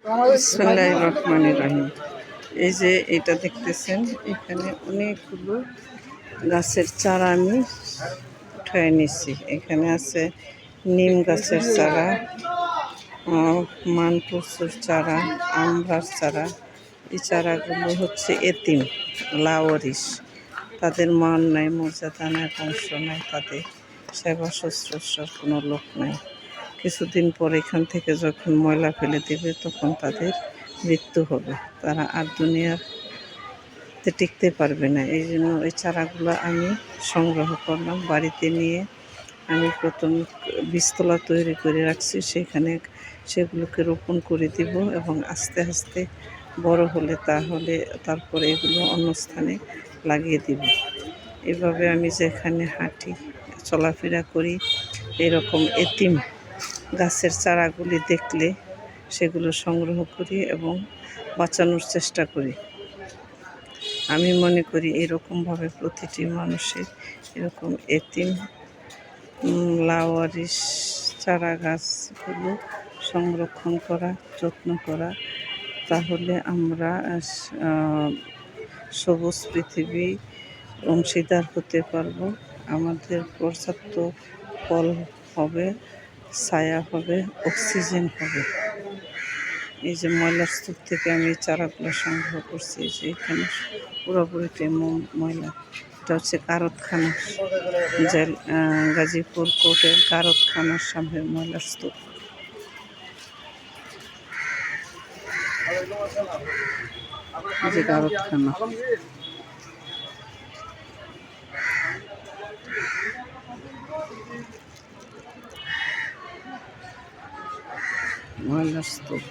বিসমিল্লাহির রহমানির রহিম। এই যে এটা দেখতেছেন, এখানে অনেকগুলো গাছের চারা আমি উঠায় নিছি। এখানে আছে নিম গাছের চারা, মানকচুর চারা, আমড়ার চারা। এই চারাগুলো হচ্ছে এতিম, লাওয়ারিশ। তাদের মান নাই, মর্যাদা নাই, বংশ নাই, তাদের সেবা শুশ্রূষার কোনো লোক নাই। কিছুদিন পর এখান থেকে যখন ময়লা ফেলে দেবে তখন তাদের মৃত্যু হবে, তারা আর দুনিয়াতে টিকতে পারবে না। এই জন্য ওই চারাগুলো আমি সংগ্রহ করলাম, বাড়িতে নিয়ে আমি প্রথম বীজতলা তৈরি করে রাখছি, সেগুলোকে রোপণ করে দিব এবং আস্তে আস্তে বড় হলে তারপরে এগুলো অন্য স্থানে লাগিয়ে দিব। এভাবে আমি যেখানে হাঁটি, চলাফেরা করি, এরকম এতিম গাছের চারাগুলি দেখলে সেগুলো সংগ্রহ করি এবং বাঁচানোর চেষ্টা করি। আমি মনে করি এরকমভাবে প্রতিটি মানুষের এরকম এতিম লাওয়ারিশ চারা গাছগুলো সংরক্ষণ করা, যত্ন করা, তাহলে আমরা সবুজ পৃথিবী অংশীদার হতে পারবো। আমাদের পর্যাপ্ত ফল হবে, ছায়া হবে, অক্সিজেন হবে। এই যে ময়লার স্তূপ থেকে আমি চারাগুলো সংগ্রহ করছি, যে এখানে পুরোপুরিতে ময়লা। এটা হচ্ছে কারতখানা, গাজীপুর কোর্টের কারতখানার সামনে ময়লার স্তূপ। যে কারতখানা, ময়লার স্তূপ।